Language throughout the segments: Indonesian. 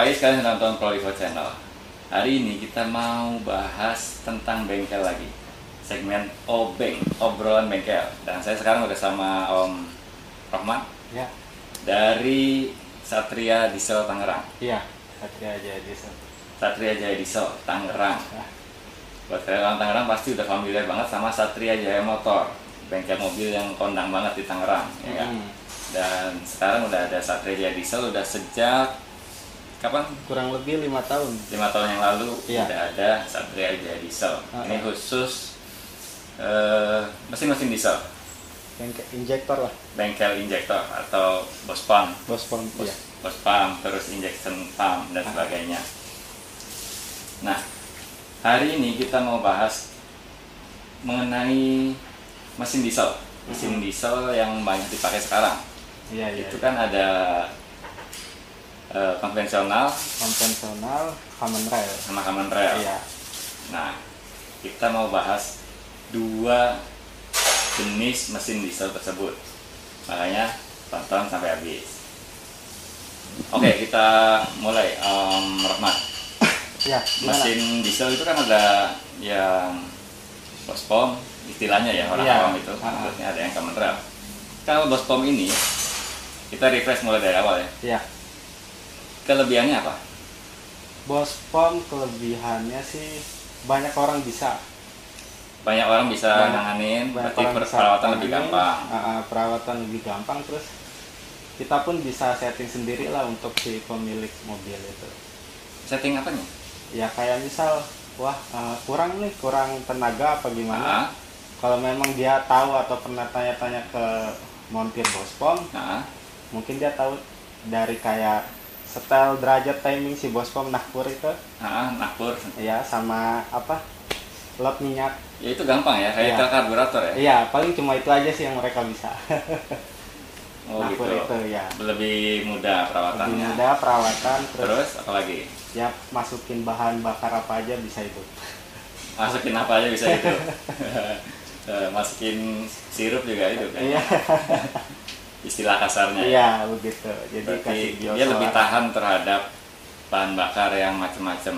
pagi, sekalian nonton Prolivo Channel. Hari ini kita mau bahas tentang bengkel lagi. Segmen Obeng, obrolan bengkel. Dan saya sekarang udah sama Om Rohman. Ya. Dari Satria Diesel Tangerang. Iya, Satria Jaya Diesel. Satria Jaya Diesel Tangerang. Ya. Buat kalian orang Tangerang pasti udah familiar banget sama Satria Jaya Motor, bengkel mobil yang kondang banget di Tangerang, ya kan? Dan sekarang udah ada Satria Jaya Diesel udah sejak kapan? Kurang lebih 5 tahun. 5 tahun yang lalu Iya. udah ada Satria Jaya Diesel. Ini khusus mesin-mesin diesel, Bengkel injektor lah. bengkel injektor atau bos pump, Bos pom. Iya. bos pump, terus injection pump dan sebagainya. Nah, hari ini kita mau bahas mengenai mesin diesel. Mesin diesel yang banyak dipakai sekarang. Iya, iya. Itu kan ada konvensional Konvensional, common rail. sama common rail. Iya. Nah, kita mau bahas dua jenis mesin diesel tersebut. Makanya tonton sampai habis. Oke, kita mulai. Rahmat. Iya, gimana? Mesin diesel itu kan ada yang bos pom, istilahnya ya orang Iya. awam itu. Maksudnya ada yang common rail. Kalau bos pom ini kita refresh mulai dari awal ya. Iya. Kelebihannya apa? Bos pom kelebihannya sih banyak orang bisa. Banyak orang bisa nanganin, berarti perawatan lebih gampang. Perawatan lebih gampang, terus kita pun bisa setting sendiri lah untuk si pemilik mobil itu. Setting apanya? Ya kayak misal, wah kurang tenaga apa gimana. Kalau memang dia tahu atau pernah tanya-tanya ke montir bos pom, mungkin dia tahu dari kayak setel derajat timing si bos pom nahkur itu. Nahkur. Ya, sama apa? Lap minyak. Ya itu gampang ya, kayak Iya. karburator ya. Iya, paling cuma itu aja sih yang mereka bisa. Oh nahkur gitu. itu ya. Lebih mudah perawatannya. Lebih mudah perawatan, Terus apa lagi? ya masukin bahan bakar apa aja bisa itu. Masukin apa aja bisa itu. Masukin sirup juga itu kan. Iya. Istilah kasarnya. Iya, begitu. Jadi Berarti kasih dia biosolar. lebih tahan terhadap bahan bakar yang macam-macam.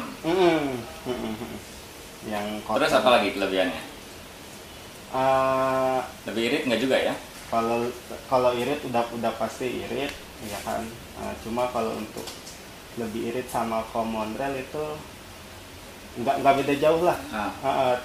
Yang kotor. Terus apa lagi kelebihannya? Lebih irit nggak juga ya? Kalau irit udah pasti irit, ya kan. Cuma kalau untuk lebih irit sama common rail itu nggak beda jauh lah.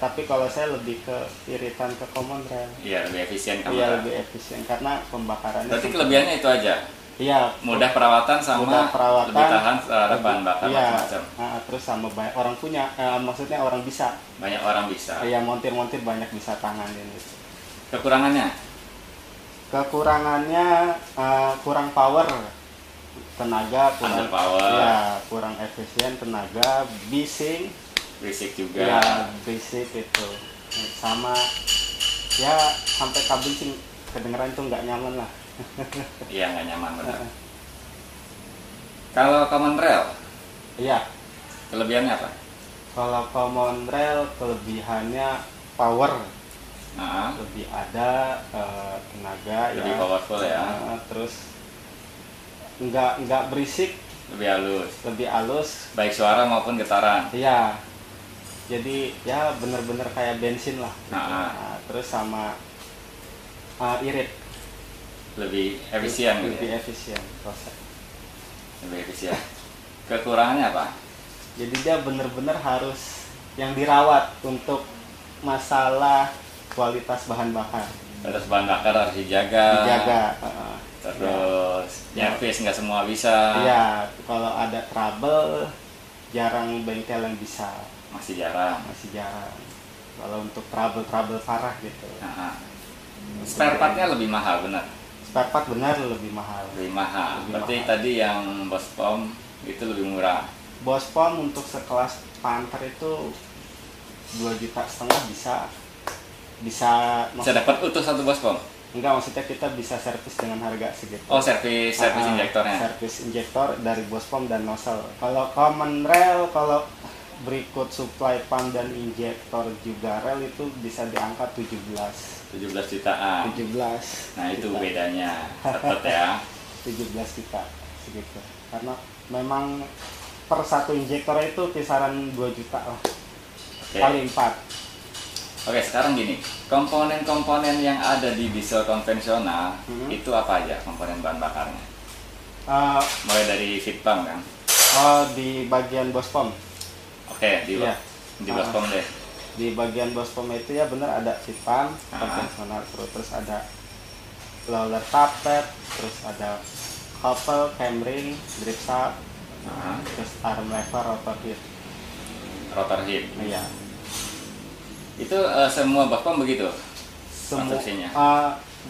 Tapi kalau saya lebih ke iritan ke common rail. Iya, lebih efisien kamu. Iya, lebih efisien karena pembakarannya. Berarti kelebihannya itu aja. Iya, Mudah perawatan sama mudah perawatan, lebih tahan terhadap bahan bakar iya, macam-macam. terus sama banyak orang punya, maksudnya orang bisa. Banyak orang bisa. Iya, montir-montir banyak bisa tanganin gitu. Kekurangannya? Kekurangannya kurang power, tenaga kurang, Under power. ya, kurang efisien tenaga, bising, Berisik juga. ya bisik itu, sama ya sampai kabincing kedengeran itu nggak nyaman lah. Iya, nggak nyaman benar. Kalau common rail, Iya, kelebihannya apa? kalau common rail kelebihannya power. Nah, Lebih ada tenaga, lebih ya, powerful ya. terus nggak berisik, Lebih halus. lebih halus, Baik suara maupun getaran. ya, jadi ya bener-bener kayak bensin lah gitu. Nah. Terus sama irit, Lebih efisien gitu lebih ya? efisien proses. Lebih efisien. Kekurangannya apa? Jadi dia bener-bener harus yang dirawat untuk masalah kualitas bahan bakar, Terus bahan bakar harus dijaga. Terus nyervis nggak semua bisa. Iya, kalau ada trouble jarang bengkel yang bisa. Masih jarang. Kalau untuk trouble parah gitu. Spare partnya lebih mahal, benar? Spare part benar lebih mahal. Lebih mahal. Lebih Berarti mahal. tadi yang bos pom itu lebih murah. Bos pom untuk sekelas Panther itu 2,5 juta bisa Bisa dapat utuh satu bos pom? enggak, maksudnya kita bisa servis dengan harga segitu. Oh, servis injektornya. Servis injektor dari bos pom dan nozzle. Kalau common rail, kalau berikut supply pump dan injektor juga rel itu bisa diangkat 17 jutaan. 17. Nah, itu juta. bedanya. Tetap ya. 17 juta segitu. Karena memang per satu injektor itu kisaran 2 juta lah. Oke. Kali 4. Oke, sekarang gini, komponen-komponen yang ada di diesel konvensional itu apa aja komponen bahan bakarnya? Mulai dari feed pump kan? Di bagian bos pump. Oke, di bos pump deh. Di bagian bos pump itu ya benar ada feed pump konvensional, terus ada roller tappet, terus ada couple, camring, drip shaft, terus arm lever, Rotor head. Iya. Itu semua bos pump begitu? Semua.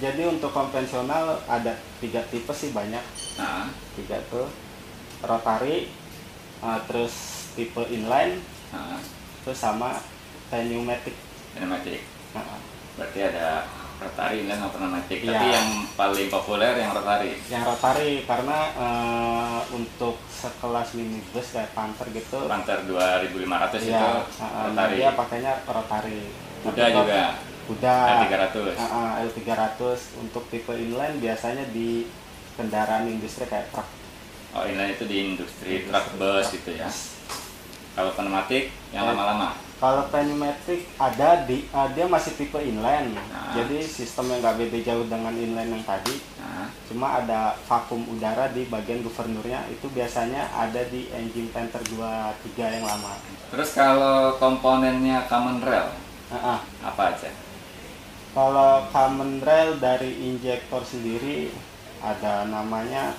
Jadi untuk konvensional ada 3 tipe sih, banyak. 3 tuh. Rotary, terus tipe inline, terus sama pneumatic. Berarti ada rotary, inline, atau pneumatic. Iya. Tapi yang paling populer yang rotary. Yang rotary karena untuk sekelas minibus kayak Panther gitu. Panther 2500 iya, itu rotary. Dia pakainya rotary. Kuda juga. Kuda. L300. L300 untuk tipe inline biasanya di kendaraan industri kayak truk. Oh, inline itu di industri truk, bus gitu ya. Kalau pneumatik yang lama-lama. Kalau pneumatic ada dia masih tipe inline. Jadi sistemnya nggak beda jauh dengan inline yang tadi. Cuma ada vakum udara di bagian gubernurnya, itu biasanya ada di engine Panther 23 yang lama. Terus kalau komponennya common rail, apa aja? Kalau common rail dari injektor sendiri ada namanya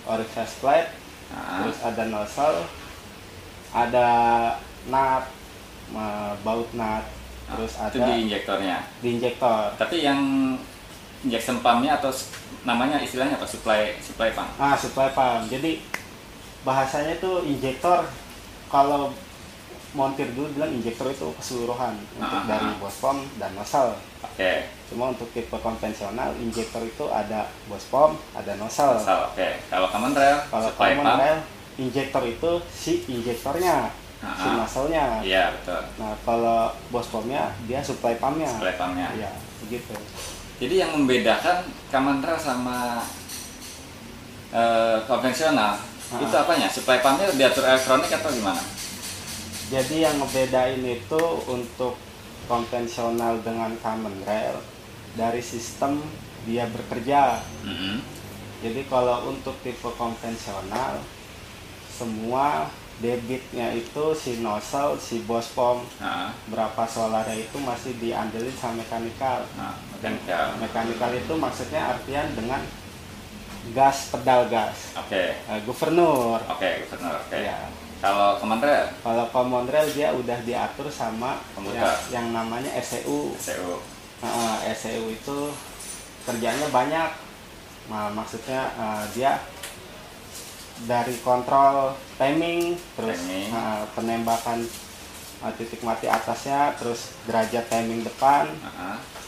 orifice plate, terus ada nozzle, ada nut, baut nut, terus ada itu di injektornya. Di injektor. Tapi yang injection pumpnya atau namanya istilahnya apa? Supply pump. Supply pump. Jadi bahasanya itu injektor. Kalau montir dulu bilang injektor itu keseluruhan untuk dari bos pump dan nozzle. Oke. Cuma untuk tipe konvensional injektor itu ada bos pump, ada nozzle. Oke. Kalau common rail, kalau common rail, injektor itu si injektornya, si nozzle-nya. Iya, betul. Nah, kalau bos pumpnya dia supply pumpnya. Supply pumpnya. Iya, begitu. Jadi yang membedakan common rail sama konvensional itu apanya? Supply pumpnya diatur elektronik atau gimana? Jadi yang ngebedain itu untuk konvensional dengan common rail dari sistem dia bekerja. Jadi kalau untuk tipe konvensional semua debitnya itu si nozzle, si bos pump, berapa solarnya itu masih diandelin sama mekanikal. Mekanikal itu maksudnya artian dengan gas, pedal gas. Gubernur. Gubernur. Ya. Kalau common rail? Kalau common rail dia udah diatur sama yang namanya ECU. ECU itu kerjanya banyak. Nah, maksudnya dia dari kontrol timing, terus penembakan titik mati atasnya, terus derajat timing depan,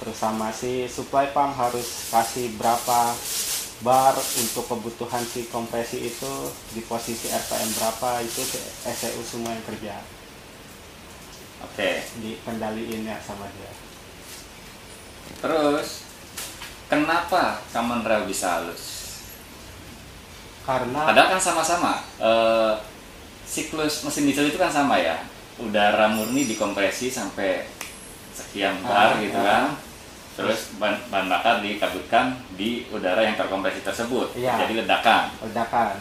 terus sama si supply pump harus kasih berapa bar untuk kebutuhan si kompresi itu di posisi RPM berapa, itu ECU semua yang kerja. Dikendaliinnya sama dia. Terus kenapa common rail bisa halus? Karena padahal kan sama-sama siklus mesin diesel itu kan sama ya, udara murni dikompresi sampai sekian bar gitu kan. Terus bahan bakar dikabutkan di udara yang terkompresi tersebut, jadi ledakan.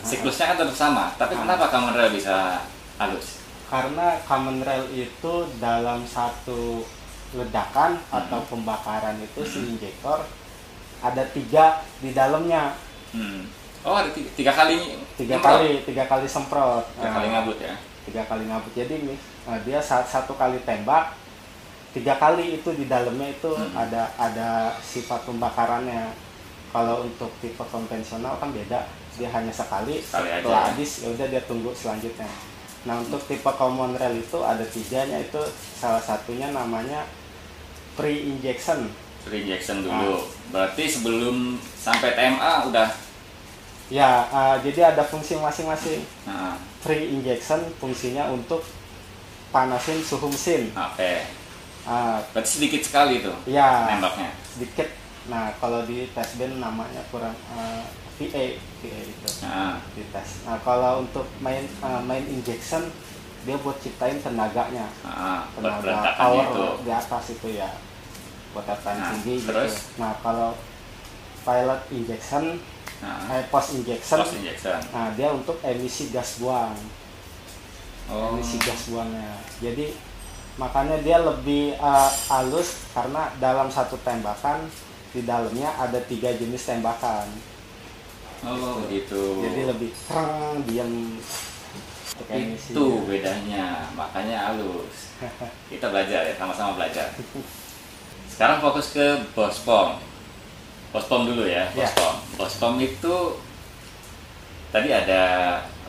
Siklusnya kan tetap sama, tapi kenapa common rail bisa halus? Karena common rail itu dalam satu ledakan atau pembakaran itu si injektor ada 3 di dalamnya. Oh, ada 3 kali. 3 kali semprot. 3 kali ngabut ya? 3 kali ngabut. Jadi dia satu kali tembak, 3 kali itu di dalamnya itu ada sifat pembakarannya. Kalau untuk tipe konvensional kan beda, dia hanya sekali setelah habis ya udah dia tunggu selanjutnya. Nah, untuk tipe common rail itu ada 3-nya, itu salah satunya namanya pre-injection. Pre-injection dulu. Berarti sebelum sampai TMA udah. Ya, jadi ada fungsi masing-masing. Pre-injection fungsinya untuk panasin suhu mesin. Berarti sedikit sekali tuh nembaknya? Sedikit. Nah kalau di tes band namanya kurang VA itu di tes. Nah kalau untuk main injection dia buat ciptain tenaganya, tenaga power itu di atas itu ya, buat tekanan tinggi gitu. Nah kalau pilot injection, post injection, nah dia untuk emisi gas buang, emisi gas buangnya. Jadi makanya dia lebih halus karena dalam satu tembakan di dalamnya ada 3 jenis tembakan. Gitu. Jadi lebih terang, diam. Itu bedanya, makanya halus. Kita belajar ya, sama-sama belajar. Sekarang fokus ke bospom. Bospom dulu ya, bospom. Bospom itu tadi ada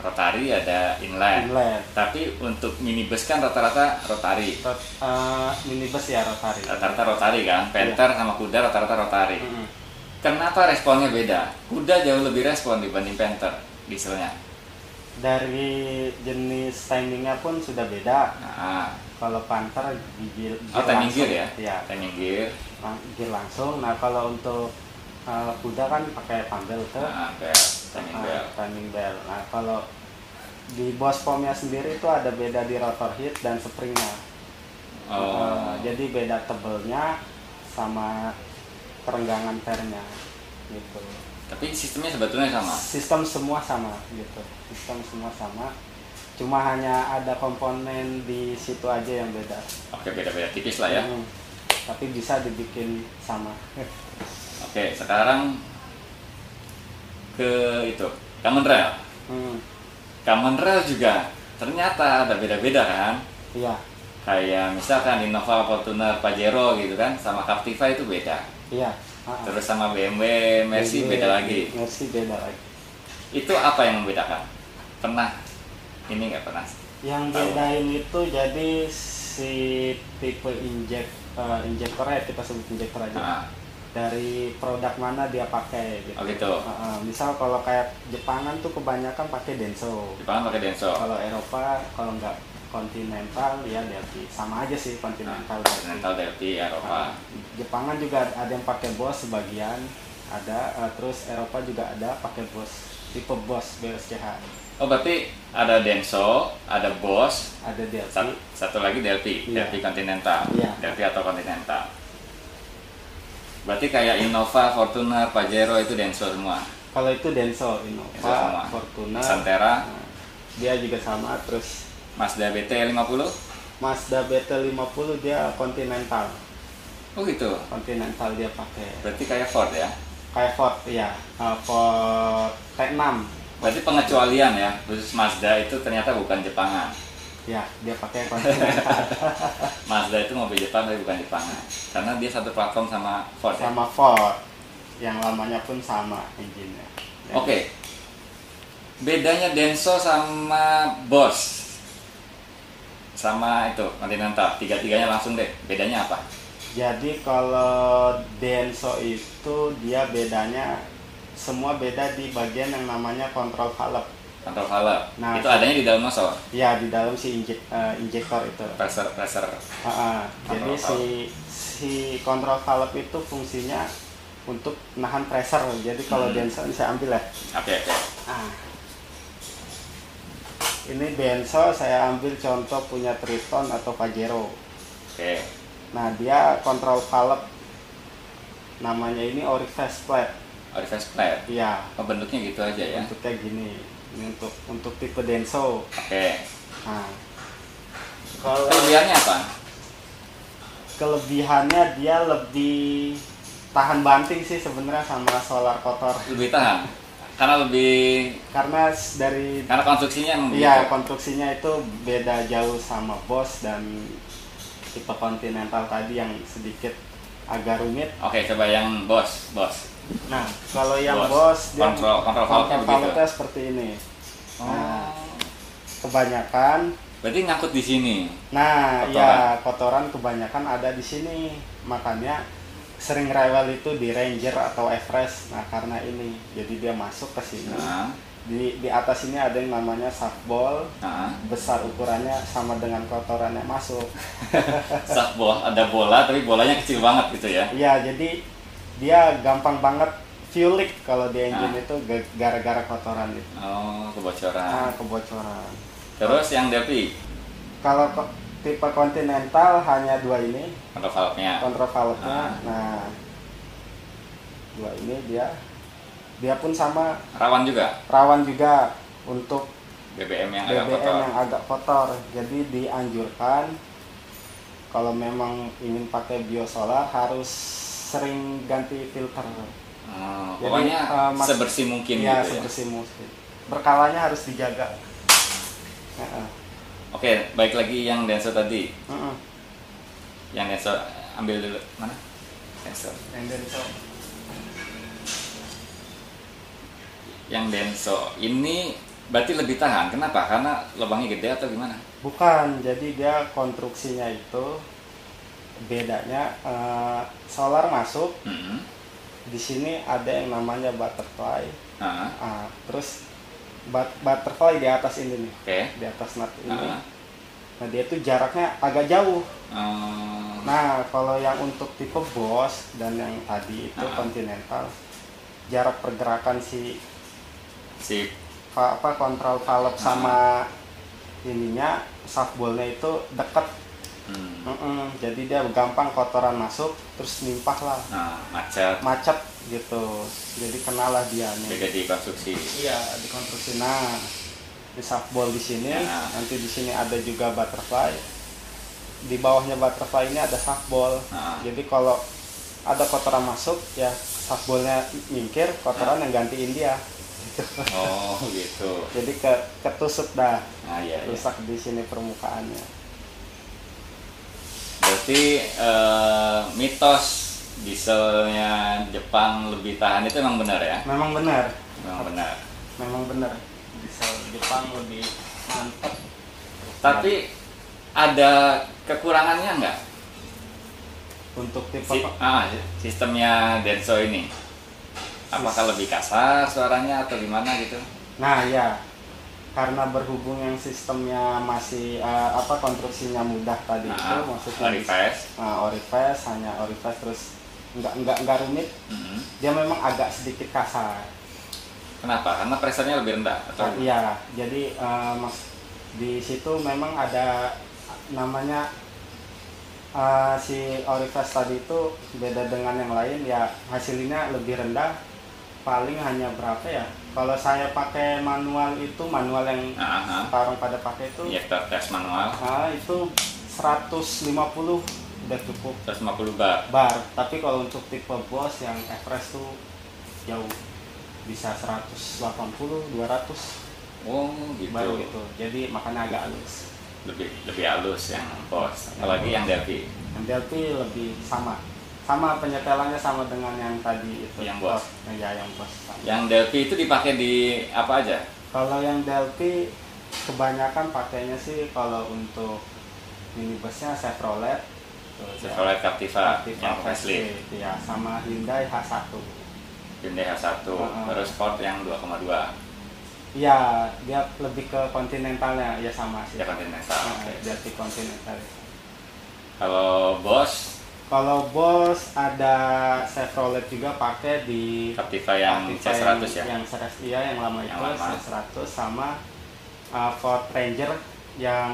rotary, ada inline. Tapi untuk minibus kan rata-rata rotary. Minibus ya rotary. Rata-rata rotary kan, Panther sama kuda rata-rata rotary. Kenapa responnya beda? Kuda jauh lebih respon dibanding Panther dieselnya. Dari jenis timingnya pun sudah beda. Kalau Panther gear timing langsung, gear ya? Iya. Timing gear. Gear langsung. Nah kalau untuk kuda kan pakai pambel tuh. Timing belt. Nah kalau di bospomnya sendiri itu ada beda di rotor head dan springnya. Jadi beda tebelnya sama kerenggangan pernya gitu. Tapi sistemnya sebetulnya sama. Sistem semua sama gitu. Sistem semua sama. Cuma hanya ada komponen di situ aja yang beda. Oke, beda-beda tipis lah ya. Tapi bisa dibikin sama. Oke, sekarang ke itu Common Rail. Common Rail juga ternyata ada beda-beda kan? Iya. Kayak misalkan Innova, Fortuner, Pajero gitu kan, sama Captiva itu beda. Iya. Terus sama BMW, Mercy beda lagi. Mercy beda lagi. Itu apa yang membedakan? Pernah? Ini nggak pernah? Yang bedain itu jadi si tipe injektornya, kita sebut injektor aja. Dari produk mana dia pakai gitu. Gitu. Misal kalau kayak Jepangan tuh kebanyakan pakai Denso. Jepangan pakai Denso. Kalau Eropa kalau nggak Continental ya Delphi, sama aja sih Continental. Delphi Eropa. Jepangan juga ada yang pakai Bosch sebagian, ada terus Eropa juga ada pakai Bosch, tipe Bosch BSCH. Berarti ada Denso, ada Bosch, ada Delphi. Satu lagi Delphi, Delphi Continental, Delphi atau Continental. Berarti kayak Innova, Fortuner, Pajero itu Denso semua. Kalau itu Denso, Innova, Fortuner, Santera, dia juga sama. Terus Mazda BT50? Mazda BT50 dia Continental. Gitu? Continental dia pakai. Berarti kayak Ford ya? Kayak Ford, iya. Ford T6. Berarti pengecualian ya, khusus Mazda itu ternyata bukan Jepangan. Ya, dia pakai Continental. Mazda itu mobil Jepang tapi bukan Jepangan. Karena dia satu platform sama Ford. Sama Ford. Yang lamanya pun sama engine-nya. Oke. Bedanya Denso sama Bosch sama itu Continental, tiga-tiganya langsung deh, bedanya apa? Jadi kalau Denso itu dia bedanya semua beda di bagian yang namanya kontrol valve. Kontrol valve. Nah, itu adanya di dalam motor. Iya, di dalam si injektor itu. Pressure. Jadi si kontrol valve itu fungsinya untuk nahan pressure. Jadi kalau Denso ini saya ambil ya. Oke. Ini Denso saya ambil contoh punya Triton atau Pajero. Oke. Nah dia kontrol valve namanya ini orifice plate. Orifice plate. Iya. Bentuknya gitu aja ya. Bentuknya gini. Ini untuk tipe Denso. Oke. Nah, kalau kelebihannya apa? Kelebihannya dia lebih tahan banting sih sebenarnya sama solar kotor. Lebih tahan. Karena konstruksinya emang iya, konstruksinya itu beda jauh sama Bosch dan tipe Continental tadi yang sedikit agak rumit. Oke, coba yang Bosch. Nah, kalau yang Bosch dia kontrol valve-nya seperti ini. Nah, kebanyakan berarti nyangkut di sini. Nah, ya kotoran kebanyakan ada di sini. Makanya sering rewel itu di Ranger atau Everest. Nah, karena ini jadi dia masuk ke sini. Di atas ini ada yang namanya softball. Besar ukurannya sama dengan kotorannya masuk. Softball ada bola tapi bolanya kecil banget gitu ya. Iya, jadi dia gampang banget fuel leak kalau di engine itu gara-gara kotoran itu. Oh, kebocoran. Kebocoran. Terus yang Delphi? Kalau tipe Continental hanya dua ini. Control valve-nya. Nah, dua ini dia pun sama. Rawan juga untuk BBM yang agak kotor. Jadi dianjurkan kalau memang ingin pakai biosolar harus sering ganti filter. Jadi, pokoknya sebersih mungkin ya, gitu sebersih mungkin. Berkalanya harus dijaga. Oke, baik lagi yang Denso tadi. Yang Denso ambil dulu mana? Yang Denso ini berarti lebih tahan. Kenapa? Karena lubangnya gede atau gimana? Bukan, jadi dia konstruksinya itu bedanya solar masuk. Di sini ada yang namanya butterfly. Terus butterfly di atas ini nih. Di atas nut ini. Nah, dia tuh jaraknya agak jauh. Nah, kalau yang untuk tipe Bosch dan yang tadi itu Continental, jarak pergerakan si kontrol valve sama ininya shaftballnya itu deket. Jadi dia gampang kotoran masuk terus nimpah lah. Macet gitu. Jadi kenalah dia nih. Beda di konstruksi. Iya, di konstruksi. Nah, di shaftball di sini, nanti di sini ada juga butterfly. Di bawahnya butterfly ini ada shaftball. Jadi kalau ada kotoran masuk ya shaftballnya nyingkir, kotoran yang gantiin dia. Oh gitu. Jadi ketusuk dah. Rusak di sini permukaannya. Berarti mitos dieselnya Jepang lebih tahan itu memang benar ya? Memang benar. Memang benar. Diesel Jepang lebih mantap. Tapi ada kekurangannya nggak? Untuk tipe sistemnya Denso ini? Apakah lebih kasar suaranya atau gimana gitu? Nah ya, karena berhubung yang sistemnya masih konstruksinya mudah tadi itu, maksudnya Orifast hanya Orifast terus nggak rumit. Dia memang agak sedikit kasar. Kenapa? Karena pressure-nya lebih rendah atau? Iya, jadi di situ memang ada namanya si Orifast tadi itu beda dengan yang lain ya, hasilnya lebih rendah. Paling hanya berapa ya? Kalau saya pakai manual itu, manual yang sekarang pada pakai itu injektor gas manual. Itu 150 udah cukup. 150 bar. Tapi kalau untuk tipe Bosch yang Everest tuh jauh, bisa 180, 200. Oh gitu. Baru gitu. Jadi makanya agak halus. Lebih halus yang Bosch. Apalagi yang Delphi. Yang Delphi lebih sama penyetelannya sama dengan yang tadi itu. Yang Bosch. Ya, yang Bosch. Yang Delphi itu dipakai di apa aja? Kalau yang Delphi kebanyakan pakainya sih kalau untuk minibusnya Chevrolet Captiva yang facelift. Ya, sama Hyundai H1. Terus Ford yang 2,2. Iya, dia lebih ke Continentalnya ya sama sih. Ya Continental. Delphi Continental. Kalau Bosch ada Chevrolet juga pakai di Captiva yang C100 ya? Yang lama itu C100 sama Ford Ranger yang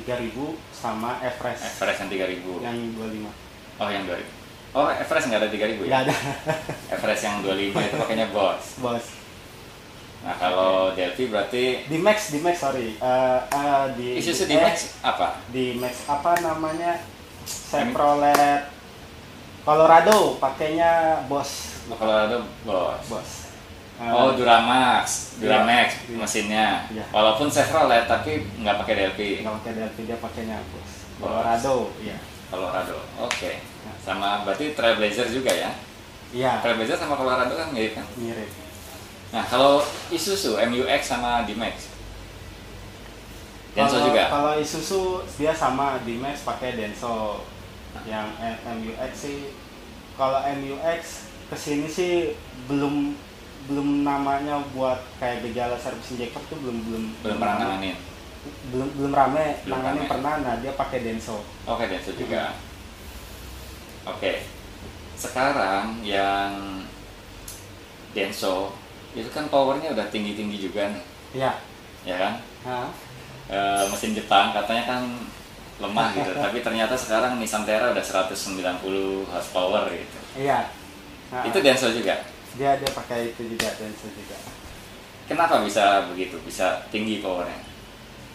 3000 sama Everest yang 3000 yang 25. Oh yang 2000. Oh Everest nggak ada 3000 ya? Nggak ada. Everest yang 25 itu pakainya Bosch. Nah kalau Delphi berarti D-Max sorry. Isuzu D-Max apa? D-Max apa namanya? Chevrolet Colorado pakainya Bosch. Colorado Bosch. Duramax iya. mesinnya. Iya. Walaupun Chevrolet tapi nggak pakai Delphi. Nggak pakai Delphi, dia pakainya Bosch. Colorado, iya. Colorado, oke. Sama berarti Trailblazer juga ya? Iya. Trailblazer sama Colorado kan mirip kan? Mirip. Nah kalau Isuzu MU-X sama D-Max? Denso juga? Kalau Isuzu dia sama, D-Max pakai Denso. Yang MU-X sih, kalau MU-X kesini sih belum namanya buat kayak gejala service injector tuh belum pernah nanganin. Belum rame, nanganin pernah. Nah dia pakai Denso. Oke, Denso juga. Oke. sekarang yang Denso itu kan powernya udah tinggi-tinggi juga nih. Iya. Ya kan? Mesin Jepang katanya kan lemah gitu, tapi ternyata sekarang Nissan Terra udah 190 horsepower gitu. Iya. Itu Denso juga? Dia pakai itu juga, Denso juga. Kenapa bisa begitu, bisa tinggi powernya?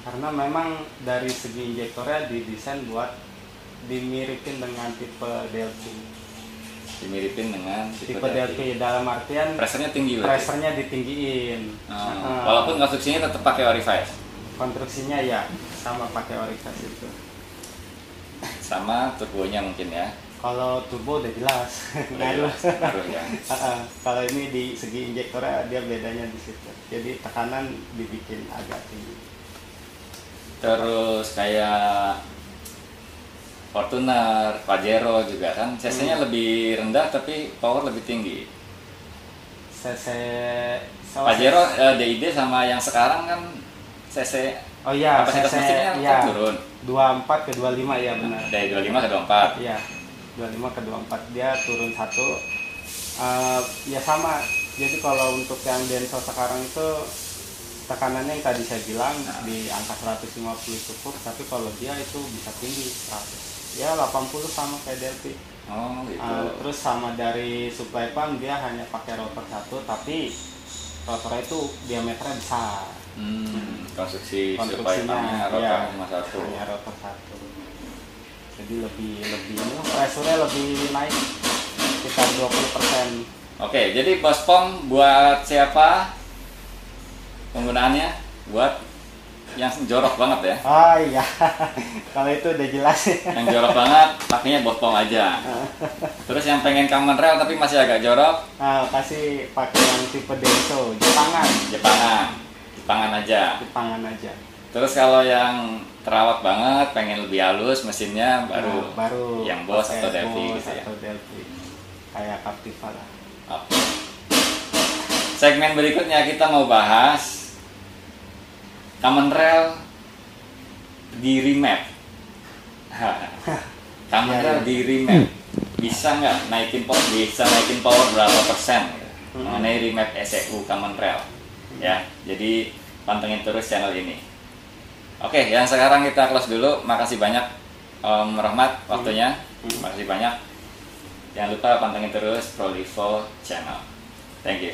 Karena memang dari segi injektornya didesain buat dimiripin dengan tipe Delphi. Dimiripin dengan tipe Delphi dalam artian pressernya tinggi. Pressernya ditinggiin. Walaupun konstruksinya tetap pakai Orifice. Konstruksinya ya sama pakai Orifice itu. Sama turbonya mungkin ya. Kalau turbo udah jelas. Ngaruh ya. Kalau ini di segi injektornya dia bedanya di situ. Jadi tekanan dibikin agak tinggi. Terus kayak Fortuner, Pajero juga kan cc-nya lebih rendah tapi power lebih tinggi. cc Pajero DID sama yang sekarang kan cc kapasitas mesinnya kan turun. 24 ke 25 ya benar. Dari 25 ke 24. Iya. 25 ke 24 dia turun satu. Ya sama. Jadi kalau untuk yang Denso sekarang itu tekanannya yang tadi saya bilang di angka 150 cukup, tapi kalau dia itu bisa tinggi 100. Ya 80 sama kayak Delphi. Oh gitu. Terus sama dari supply pump dia hanya pakai rotor satu, tapi rotornya itu diameternya besar. Konstruksi supply pumpnya rotor cuma satu. Hanya rotor satu. Jadi lebih pressure-nya lebih naik sekitar 20%. Oke, jadi Bospom buat siapa? Penggunaannya buat yang jorok banget ya. Oh iya. Kalau itu udah jelas. Yang jorok banget pakainya Bospom aja. Terus yang pengen common rail tapi masih agak jorok, kasih pakai yang tipe Denso, Jepangan aja. Terus kalau yang terawat banget, pengen lebih halus mesinnya baru yang Boss atau Delphi gitu ya. Kayak Captiva lah. Oke. Segmen berikutnya kita mau bahas common rail di remap. Common rail di remap. Bisa nggak naikin power berapa persen mengenai remap ECU common rail ya. Jadi pantengin terus channel ini. Oke, yang sekarang kita close dulu. Makasih banyak Om Rahmat waktunya. Makasih banyak. Jangan lupa pantengin terus Prolivo channel. Thank you.